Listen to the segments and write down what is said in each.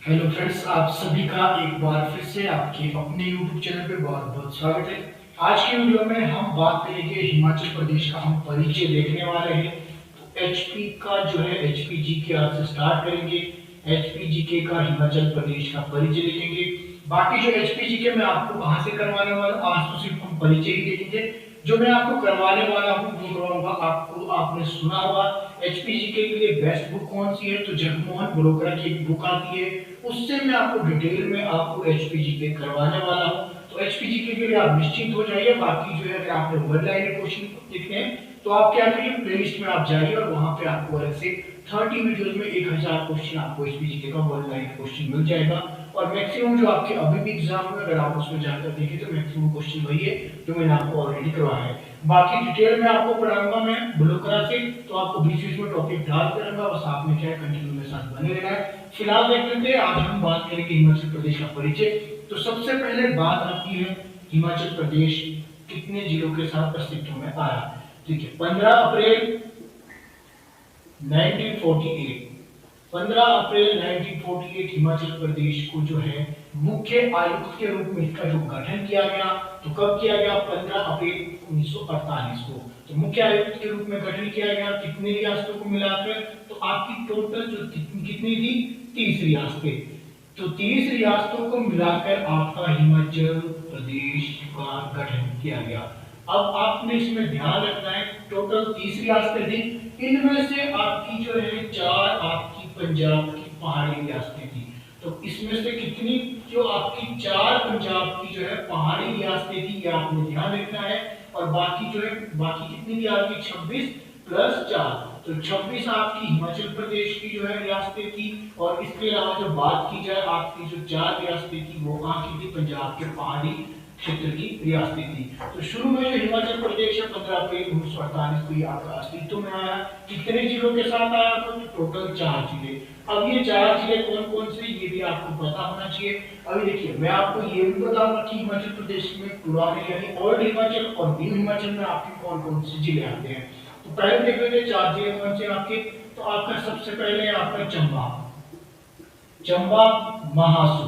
Hello friends, आप सभी का एक बार फिर से आपके अपने YouTube चैनल पे बहुत बहुत स्वागत है। आज की वीडियो में हम बात करेंगे हिमाचल प्रदेश का, हम परिचय देखने वाले हैं। तो एचपी का जो है एचपीजी के आज से स्टार्ट करेंगे। एचपीजी के का हिमाचल प्रदेश का परिचय देखेंगे। बाकी जो एचपीजी के मैं आपको कहाँ से करवाने वाला हूँ, आज तो सिर्फ हम परिचय ही देखेंगे। जो मैं आपको करवाने वाला हूँ वो करवाऊंगा आपको, आपने सुना होगा एचपीजी के लिए बेस्ट बुक कौन सी है, तो जगमोहन ब्रोकरा की एक बुक आती है, उससे मैं आपको डिटेल में आपको एचपीजी के करवाने वाला हूँ। तो एचपीजी के लिए आप निश्चिंत हो जाइए। बाकी जो है अगर आपने वन लाइन क्वेश्चन देखने हैं तो आप क्या करिए, प्लेलिस्ट में आप जाइए और वहां पे आपको अलग से 30 वीडियोस में 1000 क्वेश्चन आपको एचपीजी का वन लाइन क्वेश्चन मिल जाएगा। और मैक्सिमम जो आपके अभी भी एग्जाम में अगर आप उसमें जाकर देखें तो मैक्सिमम क्वेश्चन वही है जो मैंने आपको ऑलरेडी करवाया है। बाकी डिटेल में आपको पढ़ाऊंगा मैं ब्लोकरा से, तो आपको बीच बीच में टॉपिक डाल करूंगा, बस आपने क्या है कंटिन्यू मेरे साथ बने रहना है। फिलहाल देख लेते हैं, आज हम बात करेंगे हिमाचल प्रदेश का परिचय। तो सबसे पहले बात आती है हिमाचल प्रदेश कितने जिलों के साथ अस्तित्व में आया। ठीक है, 15 अप्रैल 1948, 15 अप्रैल 1948 हिमाचल प्रदेश को जो है मुख्य आयुक्त के रूप में इसका जो गठन किया गया। तो कब किया गया? 15 अप्रैल 1948 को। तो मुख्य आयुक्त के रूप में गठन किया गया कितने रियासतों को मिलाकर, तो आपकी टोटल जो कितनी थी, 30 रियासतें। तो 30 रियासतों को मिलाकर आपका हिमाचल प्रदेश का गठन किया गया। अब आपने इसमें ध्यान रखना है, टोटल 30 रियासतें थी, इनमें से आपकी जो है 4 आपकी पंजाब की पहाड़ी रियासतें थी। तो इसमें से कितनी, जो आपकी 4 पंजाब की जो है पहाड़ी रियासतें थी, ये आपने ध्यान रखना है। और बाकी जो है, बाकी कितनी थी आपकी 26 प्लस 4, तो 26 आपकी हिमाचल प्रदेश की जो है रियासतें थी। और इसके अलावा जो बात की जाए आपकी जो 4 रियासतें थी वो कहाँ की थी, पंजाब के पहाड़ी क्षेत्र की रियासतें थी। तो शुरू में जो हिमाचल प्रदेश है 15 अप्रैल 1948 को ये आपका अस्तित्व में आया। कितने जिलों के साथ आया था, तो टोटल 4 जिले। अब ये 4 जिले कौन कौन से, ये भी आपको पता होना चाहिए। अभी देखिए, मैं आपको ये भी बताऊंगा कि हिमाचल प्रदेश में पुराने यानी ओल्ड हिमाचल और न्यू हिमाचल में आपके कौन कौन से जिले आते हैं। तो पहले देख लेते हैं 4 जिले कौन से आपके। तो आपका सबसे पहले है आपका चंबा, चंबा महासू,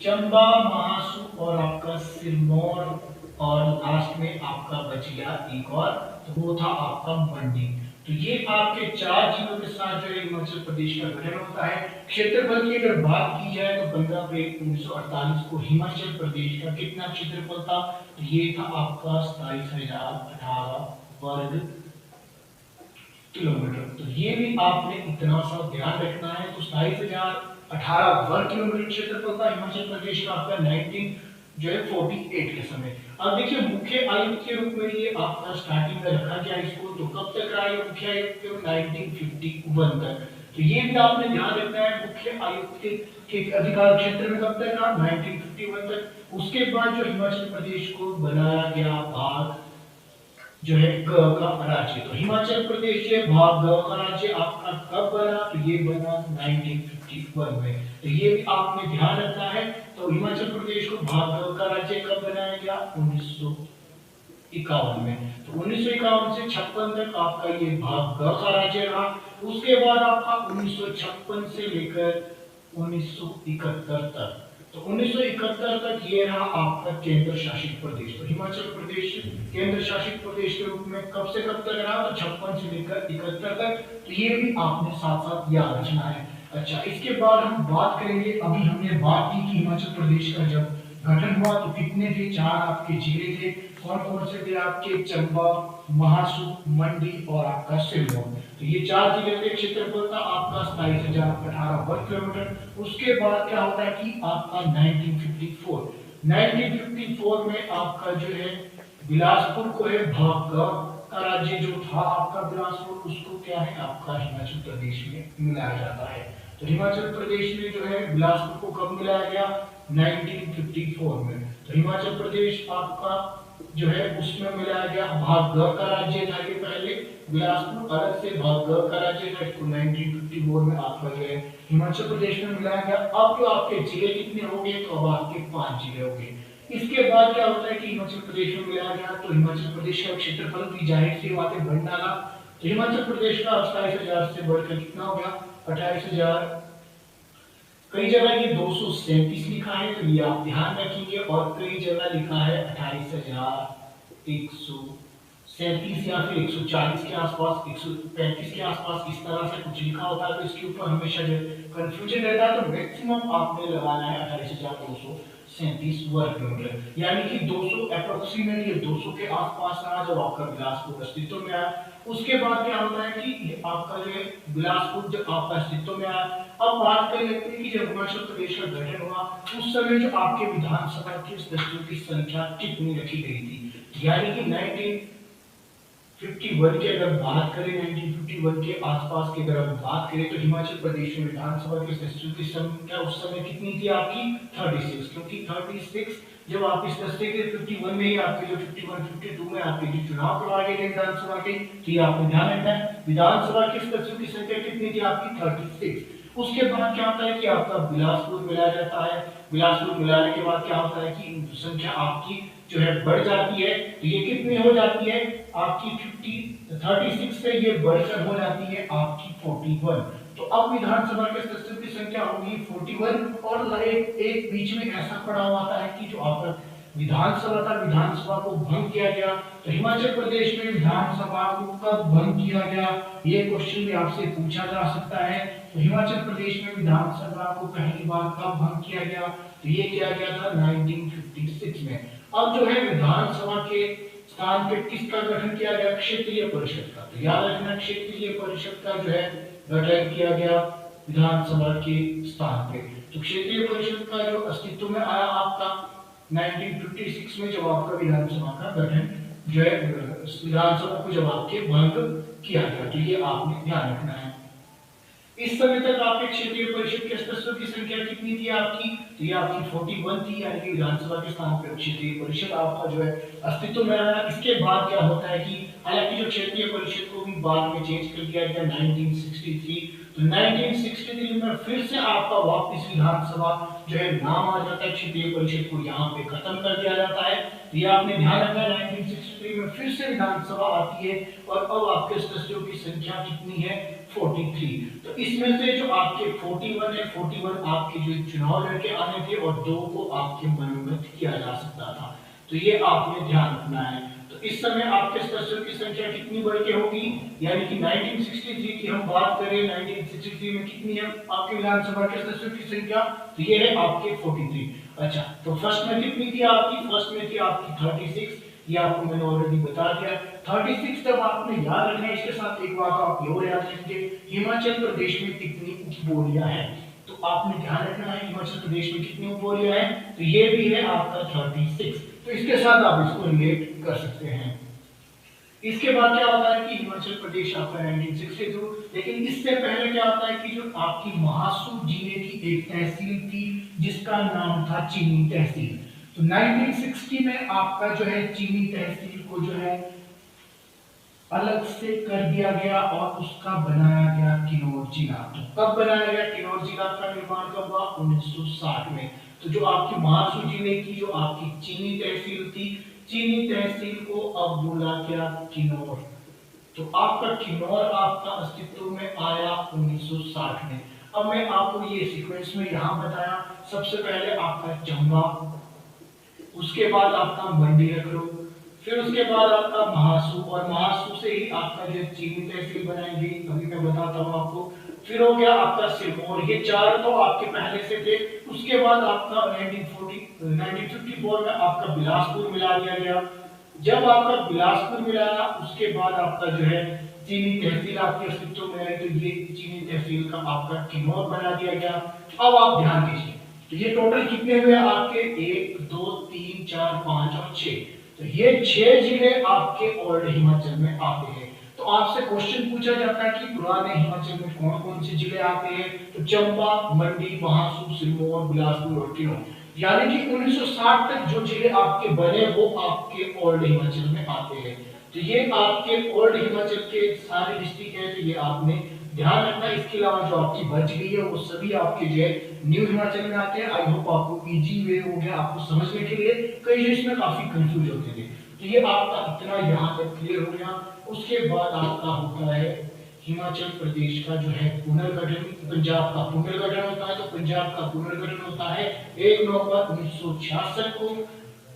चंबा महासू और आपका सिरमौर, और लास्ट में आपका बच गया एक और, तो वो था आपका मंडी। तो ये आपके 4 जिलों के साथ जो है हिमाचल प्रदेश का गठन होता है। क्षेत्रफल की अगर बात की जाए तो 15 अप्रैल 1948 को हिमाचल प्रदेश का कितना क्षेत्रफल था, तो ये था आपका 27,018 वर्ग किलोमीटर। तो ये भी आपने इतना सा ध्यान रखना है। तो 27,018 वर्ग किलोमीटर क्षेत्रफल था हिमाचल प्रदेश का आपका 1948 के समय। अब देखिए, मुख्य आयुक्त के रूप में ये आपका स्टार्टिंग में रखा गया इसको, तो कब तक रहा ये मुख्य आयुक्त? 1951 तक। तो ये भी आपने ध्यान रखना है, मुख्य आयुक्त के अधिकार क्षेत्र में कब तक रहा? 1951 तक। उसके बाद जो हिमाचल प्रदेश को बनाया गया भाग जो है ग का राज्य, तो हिमाचल प्रदेश जो भाग ग का राज्य आपका कब बना? तो ये बना 1951 में। तो ये भी आपने ध्यान रखना है। तो हिमाचल प्रदेश को भाग ग का राज्य कब बनाया गया? 1951 में। तो 1951 से 56 तक आपका ये भाग ग का राज्य रहा। उसके बाद आपका 1956 से लेकर 1971 तक, तो 1971 तक ये रहा आपका केंद्र शासित प्रदेश। तो हिमाचल प्रदेश केंद्र शासित प्रदेश के रूप में कब से कब तक रहा? तो 56 से लेकर 71 तक। तो ये भी आपने साथ साथ याद रखना है। अच्छा, इसके बाद हम बात करेंगे, अभी हमने बात की कि हिमाचल प्रदेश का जब गठन हुआ तो कितने थे? 4 आपके जिले थे। कौन कौन से थे आपके? चंबा, महासू, मंडी और आपका सिरमौर। तो ये 4 जिले थे। क्षेत्रफल था आपका 27,018 वर्ग किलोमीटर। उसके बाद क्या होता है कि आपका 1954 में आपका जो है बिलासपुर को है भाग का राज्य जो था आपका बिलासपुर, उसको क्या है आपका हिमाचल प्रदेश में मिलाया जाता है। तो हिमाचल प्रदेश में जो है बिलासपुर को कब मिलाया गया? 1954 में। तो हिमाचल प्रदेश आपका जो है उसमें मिलाया गया, भाग ग का राज्य था ये पहले, बिलासपुर अलग से भाग ग का राज्य था, इसको 1954 में आपका जो है हिमाचल प्रदेश में मिलाया गया। अब जो आपके जिले कितने हो गए? तो अब आपके 5 जिले हो गए। इसके बाद क्या होता है कि हिमाचल प्रदेश में मिलाया गया तो हिमाचल प्रदेश का क्षेत्रफल भी जाहिर सी बात है बढ़ डाला। तो हिमाचल प्रदेश का 27,000 से बढ़कर कितना हो गया? 28,000 कई जगह ये 237 लिखा है, तो ये आप ध्यान रखेंगे, और कई जगह लिखा है 28,137 या फिर 140 के आसपास, 135 के आसपास, इस तरह से कुछ लिखा होता है, तो इसके ऊपर हमेशा जो कंफ्यूजन रहता है। तो मैक्सिमम आपने लगाना है 28,237 वर्ग किलोमीटर, यानी कि 200 अप्रोक्सीमेट, ये 200 के आसपास रहा जब आपका बिलासपुर अस्तित्व में आया। उसके बाद क्या होता है कि ये आपका जो है बिलासपुर जब आपका अस्तित्व में आया। अब बात कर लेते हैं कि जब हिमाचल प्रदेश का गठन हुआ उस समय जो आपके विधानसभा के सदस्यों की संख्या कितनी रखी गई थी, यानी कि 1951 की अगर बात करें, 1951 के आसपास की अगर हम बात करें, तो हिमाचल प्रदेश में विधानसभा के सदस्यों की संख्या उस समय कितनी थी आपकी 36, क्योंकि 36 जब आप इस दस्ते के 51 में ही आपके जो 51 52 में आपके जो चुनाव करवाए गए थे विधानसभा के, तो ये आपको ध्यान रखना है, विधानसभा के सदस्यों की संख्या कितनी थी आपकी 36। उसके बाद क्या होता है कि आपका बिलासपुर मिलाया जाता है, बिलासपुर मिलाने के बाद क्या होता है कि संख्या आपकी जो है बढ़ जाती है, तो ये कितनी हो जाती है आपकी 36 से ये बढ़कर हो जाती है आपकी 41। तो अब विधानसभा के सदस्यों की संख्या होगी 41, और एक बीच में ऐसा पड़ा हुआ था है कि जो आपका विधानसभा था, विधानसभा को भंग किया गया। तो हिमाचल प्रदेश में विधानसभा को कब भंग किया गया, ये क्वेश्चन भी आपसे पूछा जा सकता है। तो हिमाचल प्रदेश में विधानसभा को पहली बार कब भंग किया गया, तो ये किया गया था 1956 में। अब जो है विधानसभा के स्थान पे किसका गठन किया गया, क्षेत्रीय परिषद का। तो याद रखना क्षेत्रीय परिषद का जो है गठन किया गया विधानसभा के स्थान पे। तो क्षेत्रीय परिषद का जो अस्तित्व में आया आपका 1956 में, जब आपका विधानसभा का गठन जो है विधानसभा को जब आपके भंग किया गया, तो ये आपने ध्यान रखना है। इस समय तक आपके क्षेत्रीय परिषद के सदस्यों की संख्या कितनी थी आपकी, तो ये आपकी 41 थी, यानी कि विधानसभा के स्थान पर क्षेत्रीय परिषद आपका जो है अस्तित्व में आया। इसके बाद क्या होता है कि हालांकि जो क्षेत्रीय परिषद को भी बाद में चेंज कर दिया गया 1963, तो 1963 में फिर से आपका वापस विधानसभा जो है नाम आ जाता है, क्षेत्रीय परिषद को यहाँ पे खत्म कर दिया जाता है। तो ये आपने ध्यान रखना है 1963 में फिर से विधानसभा आती है, और अब आपके सदस्यों की संख्या कितनी है 43। तो इसमें से जो आपके 41 है, 41 आपके जो चुनाव लड़के आने थे, और 2 को आपके मनोनीत किया जा सकता था। तो ये आपने ध्यान रखना है। तो इस समय आपके सदस्यों की संख्या कितनी बढ़ के होगी, यानी कि 1963 की हम बात करें, 1963 में कितनी है आपके विधानसभा के सदस्यों की संख्या, तो ये है आपके 43। अच्छा, तो फर्स्ट में कितनी थी आपकी, फर्स्ट में थी आपकी 36, ये आपको मैंने ऑलरेडी बता दिया 36। जब आपने याद रखना है, इसके साथ एक बात आप और याद रखेंगे, हिमाचल प्रदेश में कितनी उपबोलियां हैं, तो आपने ध्यान रखना है हिमाचल प्रदेश में कितनी उपबोलियां हैं, तो ये भी है आपका 36। तो इसके साथ आप इसको रिलेट कर सकते हैं। इसके बाद क्या होता है कि हिमाचल प्रदेश आपका 1962, लेकिन इससे पहले क्या होता है कि जो आपकी महासू जिले की एक तहसील थी जिसका नाम था चीनी तहसील, तो 1960 में आपका जो है चीनी तहसील को जो है अलग से कर दिया गया और उसका बनाया गया किन्नौर जिला। तो कब बनाया गया किन्नौर जिला का निर्माण कब हुआ 1960 में। तो जो आपकी महासू जिले की जो आपकी चीनी तहसील थी, चीनी तहसील को अब बोला गया किन्नौर। तो आपका किन्नौर आपका अस्तित्व में आया 1960 में। अब मैं आपको ये सीक्वेंस में यहाँ बताया, सबसे पहले आपका चंबा, उसके बाद आपका मंडी रख लो, फिर उसके बाद आपका महासू, और महासू से ही आपका जो चीनी तहसील बनाएंगे, अभी मैं बताता हूँ आपको। फिर हो गया आपका सिरमौर, ये 4 तो आपके पहले से थे। उसके बाद आपका 1954 में आपका बिलासपुर मिला दिया गया। जब आपका बिलासपुर मिलाया, उसके बाद आपका जो है चीनी तहसील आपके अस्तित्व में आई, तो ये चीनी तहसील का आपका किन्नौर बना दिया गया। अब आप ध्यान दीजिए, तो ये टोटल कितने हुए आपके 1 2 3 4 5 और 6, तो ये 6 जिले आपके ओल्ड हिमाचल में आते हैं। तो आपसे क्वेश्चन पूछा जाता है कि पुराने हिमाचल में कौन कौन से जिले आते हैं, तो चंबा, मंडी, महासू, सिरमौर, बिलासपुर और किन्नौर, यानी कि 1960 तक जो जिले आपके बने वो आपके ओल्ड हिमाचल में आते हैं। तो ये आपके ओल्ड हिमाचल के सारे डिस्ट्रिक्ट हैं, तो ये आपने ध्यान रखना। इसके अलावा जो आपकी बच गई है वो सभी आपके जो है न्यू हिमाचल में आते हैं। आई होप आपको इजी वे हो गया आपको समझने के लिए, कई जो इसमें काफी कंफ्यूज होते थे। तो ये आपका इतना यहाँ तक क्लियर हो गया। उसके बाद आपका होता है हिमाचल प्रदेश का जो है पुनर्गठन, पंजाब का पुनर्गठन होता है, तो पंजाब का पुनर्गठन होता है 1 नवंबर 1966 को।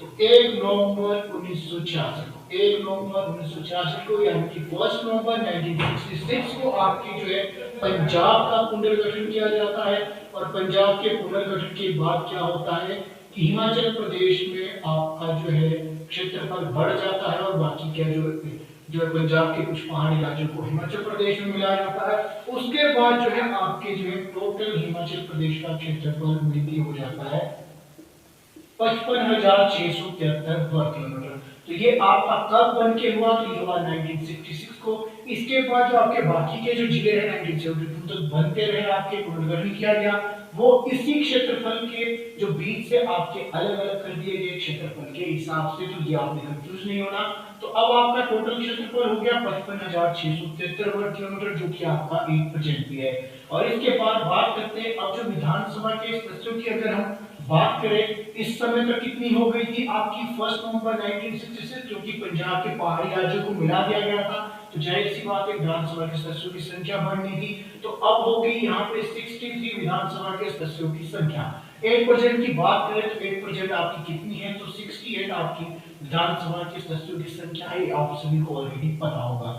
तो 1 नवंबर 1966 को, 1 नवंबर 1966 को, यानी कि 1 नवंबर 1966 को आपकी जो है पंजाब का पुनर्गठन किया जाता है। और पंजाब के पुनर्गठन के बाद क्या होता है कि हिमाचल प्रदेश में आपका जो है क्षेत्रफल बढ़ जाता है और बाकी क्या जो है पंजाब के कुछ पहाड़ी राज्यों को हिमाचल प्रदेश में मिलाया जाता है। उसके बाद जो है आपके जो है टोटल हिमाचल प्रदेश का क्षेत्रफल मिलती हो जाता है 55,673 वर्ग किलोमीटर। तो ये आपका कब बन के हुआ, तो ये हुआ 1966 को। इसके बाद जो आपके बाकी के जो जिले हैं 1972 तक बनते रहे, आपके पुनर्गठन किया गया, वो इसी क्षेत्रफल के जो बीच से आपके अलग अलग कर दिए गए क्षेत्रफल के हिसाब से। तो ये आपने कंफ्यूज नहीं होना। तो अब आपका टोटल क्षेत्रफल हो गया 55,673 वर्ग किलोमीटर, जो कि आपका 1% भी है। और इसके बाद बात करते हैं अब जो विधानसभा के सदस्यों की अगर हम बात करें, इस समय तक कितनी हो गई थी आपकी 1 नवंबर 1966, क्योंकि पंजाब के पहाड़ी राज्यों को मिला दिया गया था, तो जाहिर सी बात है विधानसभा के सदस्यों की संख्या बढ़नी थी। तो अब हो गई यहाँ पे 63 विधानसभा के सदस्यों की संख्या। 8% की बात करें तो 8% आपकी कितनी है, तो 68 आपकी विधानसभा के सदस्यों की संख्या है। आप सभी को ऑलरेडी पता होगा।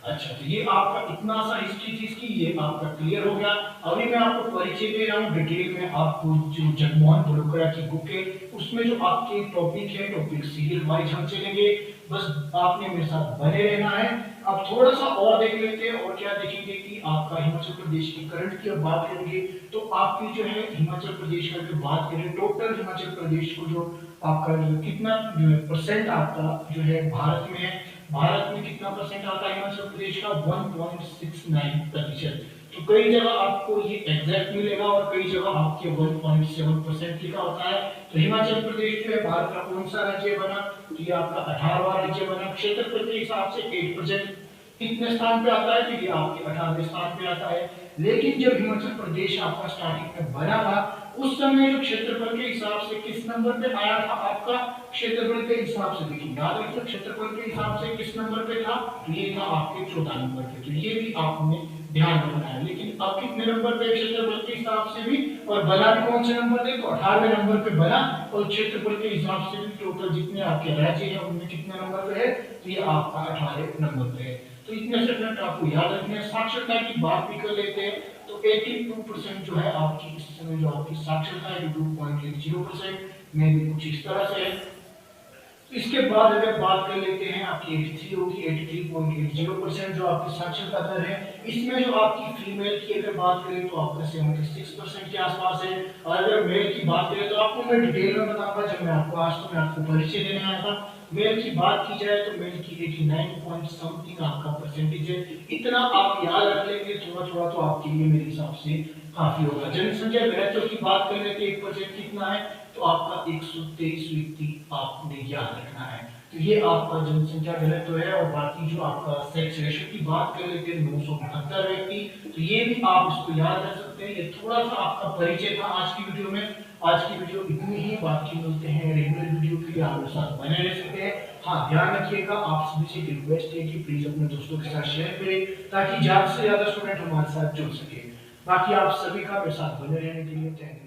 अच्छा, तो ये आपका इतना सा हिस्ट्री थी इसकी, ये आपका क्लियर हो गया। अभी मैं आपको परिचय दे रहा हूँ डिटेल में। आपको जो जगमोहन बड़ोकरा की बुक है उसमें जो आपके टॉपिक है, टॉपिक सीरियल वाइज हम चलेंगे, बस आपने मेरे साथ बने रहना है। अब थोड़ा सा और देख लेते हैं, और क्या देखेंगे कि आपका हिमाचल प्रदेश की करंट की अब बात करेंगे तो आपकी जो है हिमाचल प्रदेश का जो बात करें, टोटल हिमाचल प्रदेश को जो आपका जो कितना जो है परसेंट आपका जो है भारत में है, भारत में कितना परसेंट आता है हिमाचल प्रदेश का, 1.69%। तो कई जगह आपको ये एग्जैक्ट मिलेगा और कई जगह आपके 1.7% लिखा होता है। तो हिमाचल प्रदेश जो है भारत का कौन सा राज्य बना, तो ये आपका 18वां राज्य बना। क्षेत्रफल के हिसाब से 8% कितने स्थान पे आता है, तो ये आपके 18वें स्थान पे आता है। लेकिन जब हिमाचल प्रदेश आपका स्टार्टिंग में बना था, उस समय जो क्षेत्रफल के हिसाब से किस नंबर पे आया था, आपका क्षेत्रफल के हिसाब से देखिए, याद रखिए क्षेत्रफल के हिसाब से किस नंबर पे था, तो ये था आपके 14 नंबर पे। तो ये भी आपने ध्यान रखना है। लेकिन अब कितने नंबर पे क्षेत्रफल के हिसाब से भी, और बना भी कौन से नंबर पे, तो 18वें नंबर पे बना। और क्षेत्रफल के हिसाब से भी टोटल जितने आपके राज्य हैं उनमें कितने नंबर पे है, तो ये आपका 18वें नंबर पे है। तो इतने से फ्रेंड आपको याद रखना है। साक्षरता की बात भी कर लेते हैं, तो 82% जो है आपकी इस समय जो आपकी साक्षरता है 82.80% में भी कुछ इस तरह से है। तो इसके बाद अगर बात कर लेते हैं आपकी 83 होगी, 83.80% जो आपकी साक्षरता दर है। इसमें जो आपकी फीमेल की अगर बात करें तो आपका 76% के आसपास है। और अगर मेल की बात करें तो आपको मैं डिटेल में बताऊंगा, जब मैं आपको आज तो मैं आपको परिचय देने आया था। मेल की बात की जाए तो मेल की 89 पॉइंट समथिंग आपका परसेंटेज है। इतना आप याद रख लेंगे थोड़ा थोड़ा तो आपके लिए मेरे हिसाब से काफी होगा। जनसंख्या घनत्व की बात कर लेते हैं 1% कितना है, तो आपका 123 व्यक्ति आपने याद रखना है। तो ये आपका जनसंख्या घनत्व है। और बाकी जो आपका सेक्स रेशियो की बात कर लेते हैं 972 व्यक्ति, तो ये भी आप इसको याद रख सकते हैं। ये थोड़ा सा आपका परिचय था आज की वीडियो में। आज की वीडियो इतनी ही, बाकी मिलते हैं रेगुलर वीडियो के लिए, आप मेरे साथ बने रह सकते हैं। हाँ, ध्यान रखिएगा, आप सभी से रिक्वेस्ट है कि प्लीज अपने दोस्तों के साथ शेयर करें ताकि ज्यादा से ज्यादा स्टूडेंट हमारे साथ जुड़ सके। बाकी आप सभी का मेरे साथ बने रहने के लिए थैंक यू।